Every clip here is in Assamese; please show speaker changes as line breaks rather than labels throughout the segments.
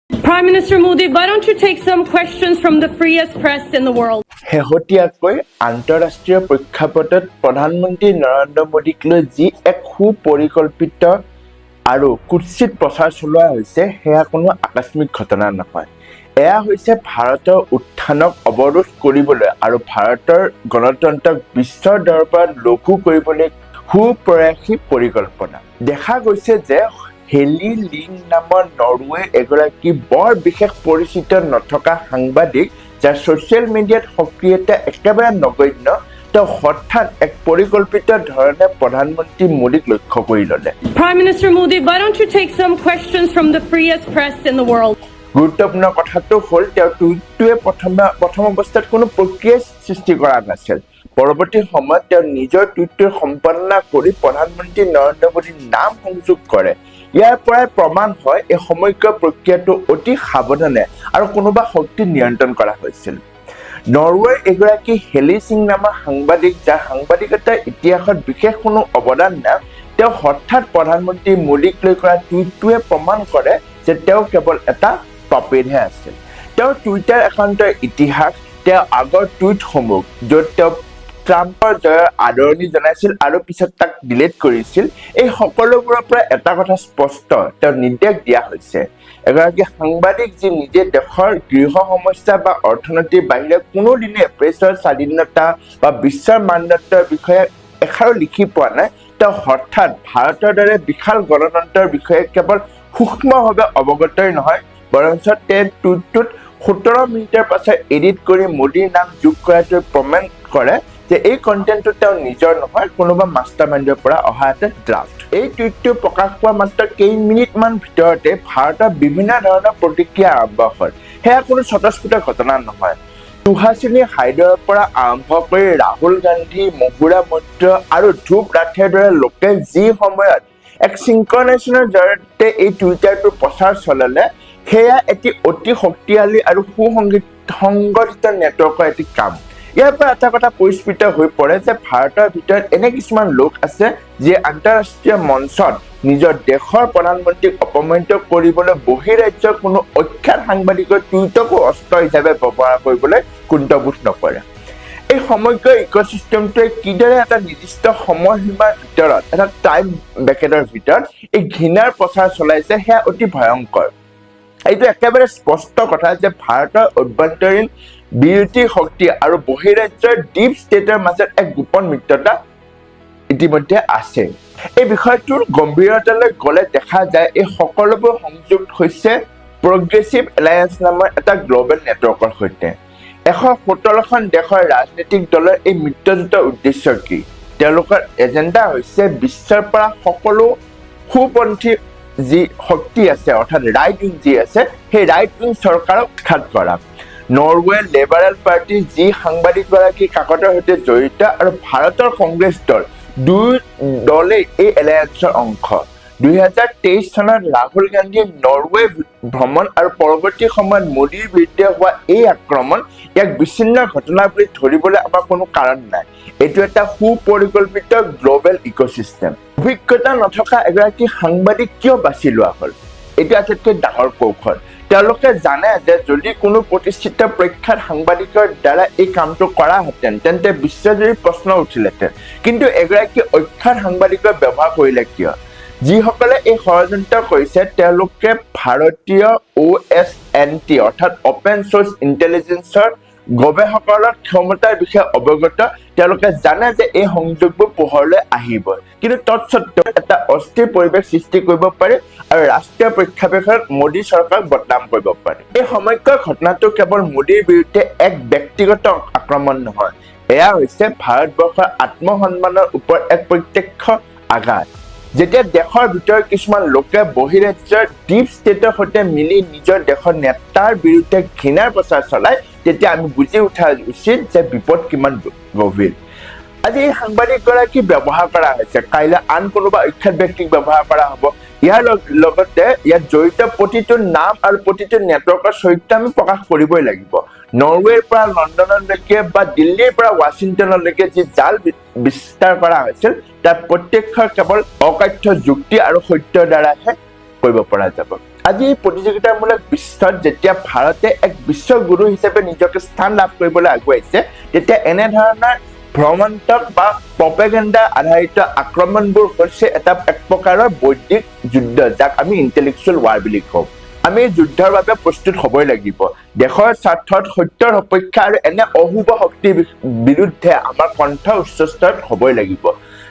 Prime Minister Modi, why don't you take some questions from the freest press in the world?
শেহতীয়াকৈ আন্তঃৰাষ্ট্ৰীয় প্ৰেক্ষাপটত প্ৰধানমন্ত্ৰী নৰেন্দ্ৰ মোদীক লৈ যি এক সুপৰিকল্পিত আৰু কুৎসিত প্ৰচাৰ চলোৱা হৈছে সেয়া কোনো আকস্মিক ঘটনা নহয়। এয়া হৈছে ভাৰতৰ উত্থানক অৱৰোধ কৰিবলৈ আৰু ভাৰতৰ গণতন্ত্ৰক বিশ্বৰ দৰবাৰত লঘু কৰিবলৈ সুপ্ৰয়াসী পৰিকল্পনা। দেখা গৈছে যে হেলি লিং নামৰ নৰৱে এগৰাকী বৰ বিশেষ পৰিচিত নথকা সাংবাদিক যাৰ ছ'চিয়েল মিডিয়াত সক্ৰিয়তা একেবাৰে নগণ্য তেওঁ হঠাৎ এক পৰিকল্পিত ধৰণে প্ৰধানমন্ত্ৰী মোদীক লক্ষ্য কৰি ল'লে।
Prime Minister Modi, why don't you take some questions from the freest press in the world?
গুৰুত্বপূৰ্ণ কথাটো হ'ল তেওঁৰ টুইটটোৱে প্ৰথম অৱস্থাত কোনো প্ৰক্ৰিয়া সৃষ্টি কৰা নাছিল। পৰৱৰ্তী সময়ত তেওঁ নিজৰ টুইটটো সম্পাদনা কৰি প্ৰধানমন্ত্ৰী নৰেন্দ্ৰ মোদীৰ নাম সংযোগ কৰে। ইয়াৰ পৰাই প্ৰমাণ হয় এই সমগ্ৰ প্ৰক্ৰিয়াটো অতি সাৱধানে আৰু কোনোবা শক্তিত নিয়ন্ত্ৰণ কৰা হৈছিল। নৰৱেৰ এগৰাকী হেলি সিং নামৰ সাংবাদিক যাৰ সাংবাদিকতাৰ ইতিহাসত বিশেষ কোনো অৱদান নাই তেওঁ হঠাৎ প্ৰধানমন্ত্ৰী মোদীক লৈ কৰা টুইটটোৱে প্ৰমাণ কৰে যে তেওঁ কেৱল এটা পাপেটহে আছিল। তেওঁৰ টুইটাৰ একাউণ্টৰ ইতিহাস তেওঁৰ আগৰ টুইটসমূহ য'ত তেওঁ ট্ৰাম্পৰ জয়ৰ আদৰণি জনাইছিল আৰু পিছত তাক ডিলিট কৰিছিল এই সকলোবোৰৰ পৰা এটা কথা স্পষ্ট তেওঁ নিৰ্দেশ দিয়া হৈছে এগৰাকী সাংবাদিক যি নিজে দেশৰ গৃহ সমস্যা বা অৰ্থনীতিৰ বাহিৰে কোনোদিনে প্ৰেছৰ স্বাধীনতা বা বিশ্বৰ মানদণ্ডৰ বিষয়ে এষাৰো লিখি পোৱা নাই তেওঁ হঠাৎ ভাৰতৰ দৰে বিশাল গণতন্ত্ৰৰ বিষয়ে কেৱল সূক্ষ্মভাৱে অৱগতই নহয় বৰঞ্চ তেওঁ টুইটটোত 17 মিনিটৰ পাছত এডিট কৰি মোদীৰ নাম যোগ কৰাটো প্ৰমাণ কৰে যে এই কণ্টেণ্টটো তেওঁ নিজৰ নহয় কোনোবা মাষ্টাৰ মাইণ্ডৰ পৰা অহা এটা ড্ৰাফ্ট। এই টুইটটো প্ৰকাশ পোৱা মাত্ৰ কেইমিনিটমান ভিতৰতে ভাৰতৰ বিভিন্ন ধৰণৰ প্ৰতিক্ৰিয়া আৰম্ভ হ'ল। সেয়া কোনো স্বতঃস্ফূৰ্ত ঘটনা নহয়। সুহাসিনী হাইদৰৰ পৰা আৰম্ভ কৰি ৰাহুল গান্ধী মহুৰা মৈত্ৰ আৰু ধ্ৰুৱ ৰাঠেৰ দৰে লোকে যি সময়ত এক চিংক্ৰনাইজেশ্যনৰ জৰিয়তে এই টুইটাৰটো প্ৰচাৰ চলালে সেয়া এটি অতি শক্তিশালী আৰু সুসংগঠিত নেটৱৰ্কৰ এটি কাম। ইয়াৰ পৰা এটা কথা পৰিস্ফুট হৈ পৰে যে ভাৰতৰ ভিতৰত এনে কিছুমান লোক আছে যিয়ে আন্তঃৰাষ্ট্ৰীয় মঞ্চত নিজৰ দেশৰ প্ৰধানমন্ত্ৰীক অপমানিত কৰিবলৈ বহিৰাজ্যৰ কোনো অখ্যাত সাংবাদিকৰ টুইটকো অস্ত্ৰ হিচাপে ব্যৱহাৰ কৰিবলৈ কুণ্ঠবোধ নকৰে। এই সমগ্ৰ ইক'চিষ্টেমটোৱে কিদৰে এটা নিৰ্দিষ্ট সময়সীমাৰ ভিতৰত এটা টাইম ব্ৰেকেটৰ ভিতৰত এই ঘৃণাৰ প্ৰচাৰ চলাইছে সেয়া অতি ভয়ংকৰ। এইটো একেবাৰে স্পষ্ট কথা যে ভাৰতৰ অভ্যন্তৰীণ বিৰোধী শক্তি আৰু বহিৰাজ্যৰ ডিপ ষ্টেটৰ মাজত এক গোপন মিত্ৰতা ইতিমধ্যে আছে। এই বিষয়টোৰ গম্ভীৰতালৈ গ'লে দেখা যায় এই সকলোবোৰ সংযোগ হৈছে প্ৰগ্ৰেছিভ এলায়েন্স নামৰ এটা গ্ল'বেল নেটৱৰ্কৰ সৈতে। 117খন দেশৰ ৰাজনৈতিক দলৰ এই মিত্ৰজোঁটৰ উদ্দেশ্য কি? তেওঁলোকৰ এজেণ্ডা হৈছে বিশ্বৰ পৰা সকলো সুপন্থী যি শক্তি আছে অৰ্থাৎ ৰাইট উইং যি আছে সেই ৰাইট উইং চৰকাৰক উৎখাত কৰা। নৰৱে লিবাৰেল পাৰ্টিৰ যি সাংবাদিকগৰাকী কাকতৰ সৈতে জড়িত আৰু ভাৰতৰ কংগ্ৰেছ দল দুই দলেই এই এলায়েন্সৰ অংশ। 2023 চনত ৰাহুল গান্ধীৰ নৰৱে ভ্ৰমণ আৰু পৰৱৰ্তী সময়ত মোদীৰ বিৰুদ্ধে হোৱা এই আক্ৰমণ ইয়াক বিচ্ছিন্ন ঘটনা বুলি ধৰিবলৈ আমাৰ কোনো কাৰণ নাই। এইটো এটা সুপৰিকল্পিত গ্ল'বেল ইক'চিষ্টেম। অভিজ্ঞতা নথকা এগৰাকী সাংবাদিক কিয় বাছি লোৱা হ'ল? এইটো আটাইতকৈ ডাঙৰ কৌশল। তেওঁলোকে জানে যে যদি কোনো প্ৰতিষ্ঠিত প্ৰখ্যাত সাংবাদিকৰ দ্বাৰা এই কামটো কৰাহেঁতেন তেন্তে বিশ্বজুৰি প্ৰশ্ন উঠিলেহেঁতেন কিন্তু এগৰাকী অখ্যাত সাংবাদিকৰ ব্যৱহাৰ কৰিলে কিয়? যিসকলে এই ষড়যন্ত্ৰ কৰিছে তেওঁলোকে ভাৰতীয় OSNT অৰ্থাৎ অপেন চ'ৰ্চ ইণ্টেলিজেন্সৰ গৱেষকৰ ক্ষমতাৰ বিষয়ে অৱগত। তেওঁলোকে জানে যে এই সংযোগবোৰ পোহৰলৈ আহিব কিন্তু তৎসত্ত্বেও এটা অস্থিৰ পৰিৱেশ সৃষ্টি কৰিব পাৰে আৰু ৰাষ্ট্ৰীয় প্ৰেক্ষাপটত মোদী চৰকাৰক বদনাম কৰিব পাৰে। এই সমগ্ৰ ঘটনাটো কেৱল মোদীৰ বিৰুদ্ধে এক ব্যক্তিগত আক্ৰমণ নহয় এয়া হৈছে ভাৰতবৰ্ষৰ আত্মসন্মানৰ ওপৰত এক প্ৰত্যক্ষ আঘাত। যেতিয়া দেশৰ ভিতৰত কিছুমান লোকে বহিৰাজ্যৰ ডিপ ষ্টেটৰ সৈতে মিলি নিজৰ দেশৰ নেতাৰ বিৰুদ্ধে ঘৃণাৰ প্ৰচাৰ চলায় তেতিয়া আমি বুজি উঠা উচিত যে বিপদ কিমান গভীৰ। আজি এই সাংবাদিকগৰাকী ব্যৱহাৰ কৰা হৈছে কাইলৈ আন কোনোবা অখ্যাত ব্যক্তিক ব্যৱহাৰ কৰা হ'ব। ইয়াৰ লগতে ইয়াত জড়িত প্ৰতিটো নাম আৰু প্ৰতিটো নেটৱৰ্কৰ চৰিত্ৰ আমি প্ৰকাশ কৰিবই লাগিব। নৰৱেৰ পৰা লণ্ডনলৈকে বা দিল্লীৰ পৰা ৱাশ্বিংটনলৈকে যি জাল বিস্তাৰ কৰা হৈছিল তাৰ প্ৰত্যক্ষ কেৱল অকাথ্য যুক্তি আৰু সত্যৰ দ্বাৰাহে কৰিব পৰা যাব। আজি এই প্ৰতিযোগিতামূলক বিশ্বত যেতিয়া ভাৰতে এক বিশ্বগুৰু হিচাপে নিজকে স্থান লাভ কৰিবলৈ আগুৱাইছে তেতিয়া এনে ধৰণৰ ভ্ৰমণাত্মক বা প্ৰপেগেণ্ডা আধাৰিত আক্ৰমণবোৰ হৈছে এক প্ৰকাৰৰ বৈদিক যুদ্ধ যাক আমি ইণ্টেলেকচুৱেল ৱাৰ বুলি কওঁ আমি যুদ্ধৰ বাবে প্ৰস্তুত হ'বই লাগিব দেশৰ স্বাৰ্থত সত্যৰ অপেক্ষা আৰু এনে অশুভ শক্তিৰ বিৰুদ্ধে আমাৰ কণ্ঠ উচ্চ স্তৰত হ'বই লাগিব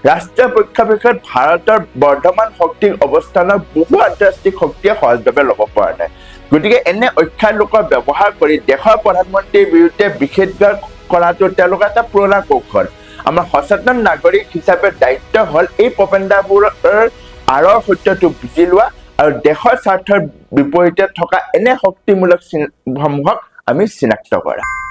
ৰাষ্ট্ৰীয় প্ৰেক্ষাপটত ভাৰতৰ বৰ্তমান শক্তিৰ অৱস্থানৰ বহু আন্তঃৰাষ্ট্ৰীয় শক্তিয়ে সহজভাৱে ল'ব পৰা নাই গতিকে এনে অখ্যাত লোকৰ ব্যৱহাৰ কৰি দেশৰ প্ৰধানমন্ত্ৰীৰ বিৰুদ্ধে নিষেধাজ্ঞা কৰাটো তেওঁলোকৰ এটা পুৰণা কৌশল আমাৰ সচেতন নাগৰিক হিচাপে দায়িত্ব হ'ল এই প্ৰপেণ্ডাবোৰৰ আঁৰৰ সত্যটো বুজি লোৱা আৰু দেশৰ স্বাৰ্থৰ বিপৰীতে থকা এনে শক্তিমূলক সমূহক আমি চিনাক্ত কৰা